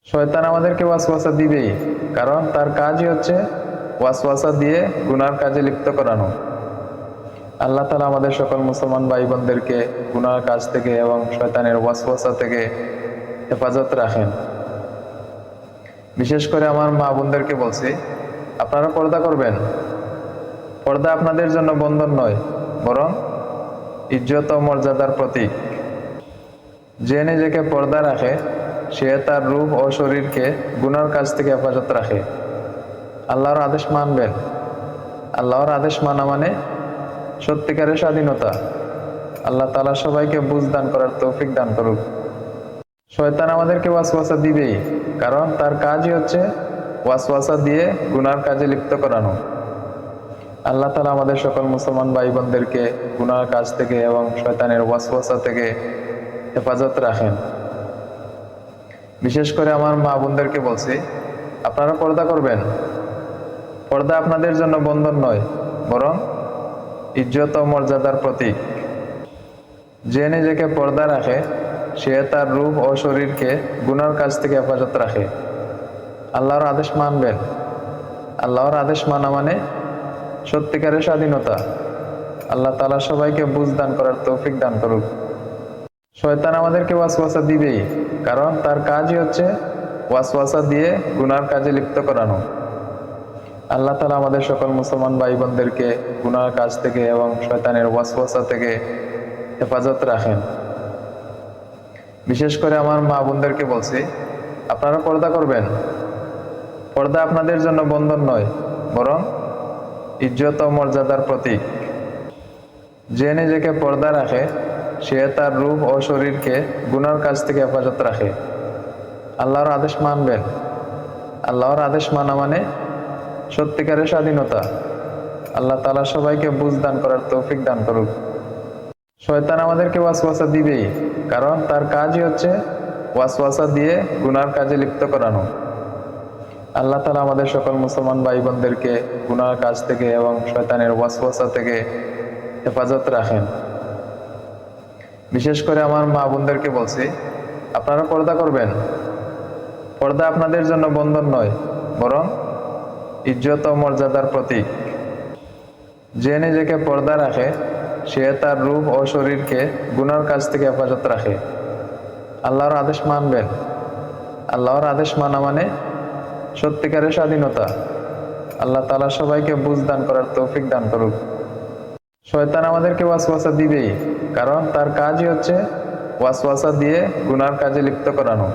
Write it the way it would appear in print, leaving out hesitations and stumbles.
শয়তান আমাদেরকে ওয়াসওয়াসা দিবেই, কারণ তার কাজই হচ্ছে ওয়াসওয়াসা দিয়ে গুনার কাজে লিপ্ত করানো। আল্লাহ তাআলা আমাদের সকল মুসলমান ভাই বোনদেরকে গুনার কাজ থেকে এবং শয়তানের ওয়াসওয়াসা থেকে হেফাজত রাখেন। বিশেষ করে আমার মা বোনদেরকে বলছি, আপনারা পর্দা করবেন। পর্দা আপনাদের জন্য বন্ধন নয়, বরং ইজ্জত ও মর্যাদার প্রতীক। যে নিজেকে পর্দা রাখে সে তার রূপ ও শরীরকে গুনার কাজ থেকে হেফাজত রাখে। আল্লাহর আদেশ মানবেন। আল্লাহর আদেশ মানা মানে সত্যিকারের স্বাধীনতা। আল্লাহ তাআলা সবাইকে বুঝ দান করার তৌফিক দান করুক। শয়তান আমাদেরকে ওয়াসওয়াসা দিবেই, কারণ তার কাজই হচ্ছে ওয়াসওয়াসা দিয়ে গুনার কাজে লিপ্ত করানো। আল্লাহ তাআলা আমাদের সকল মুসলমান ভাই বোনদেরকে গুনার কাজ থেকে এবং শয়তানের ওয়াসওয়াসা থেকে হেফাজত রাখেন। বিশেষ করে আমার মা বোনদেরকে বলছি, আপনারা পর্দা করবেন। পর্দা আপনাদের জন্য বন্ধন নয়, বরং ইজ্জত ও মর্যাদার প্রতীক। যে নিজেকে পর্দা রাখে সে তার রূপ ও শরীরকে গুনার কাজ থেকে হেফাজত রাখে। আল্লাহর আদেশ মানবেন। আল্লাহর আদেশ মানা মানে সত্যিকারের স্বাধীনতা। আল্লাহ তাআলা সবাইকে বুঝ দান করার তৌফিক দান করুক। শয়তান আমাদেরকে ওয়াসওয়াসা দিবেই, কারণ তার কাজই হচ্ছে ওয়াসওয়াসা দিয়ে গুনার কাজে লিপ্ত করানো। আল্লাহ তাআলা আমাদের সকল মুসলমান ভাই বোনদেরকে গুনার কাজ থেকে এবং শয়তানের ওয়াসওয়াসা থেকে হেফাজত রাখেন। বিশেষ করে আমার মা বোনদেরকে বলছি, আপনারা পর্দা করবেন। পর্দা আপনাদের জন্য বন্ধন নয়, বরং ইজ্জত ও মর্যাদার প্রতীক। যে নিজেকে পর্দা রাখে সে তার রূপ ও শরীরকে গুনার কাজ থেকে হেফাজত রাখে। আল্লাহর আদেশ মানবেন। আল্লাহর আদেশ মানা মানে সত্যিকারের স্বাধীনতা। আল্লাহ তাআলা সবাইকে বুঝ দান করার তৌফিক দান করুক। শয়তান আমাদেরকে ওয়াসওয়াসা দিবেই, কারণ তার কাজই হচ্ছে ওয়াসওয়াসা দিয়ে গুনার কাজে লিপ্ত করানো। আল্লাহ তাআলা আমাদের সকল মুসলমান ভাই বোনদেরকে গুনার কাজ থেকে এবং শয়তানের ওয়াসওয়াসা থেকে হেফাজত রাখেন। বিশেষ করে আমার মা বোনদেরকে বলছি, আপনারা পর্দা করবেন। পর্দা আপনাদের জন্য বন্ধন নয়, বরং ইজ্জত ও মর্যাদার প্রতীক। যে নিজেকে পর্দা রাখে সে তার রূপ ও শরীরকে গুনার কাজ থেকে হেফাজত রাখে। আল্লাহর আদেশ মানবেন। আল্লাহর আদেশ মানা মানে সত্যিকারের স্বাধীনতা। আল্লাহ তাআলা সবাইকে বুঝ দান করার তৌফিক দান করুক। শয়তান আমাদেরকে ওয়াসওয়াসা দিবেই, কারণ তার কাজই হচ্ছে ওয়াসওয়াসা দিয়ে গুনার কাজে লিপ্ত করানো।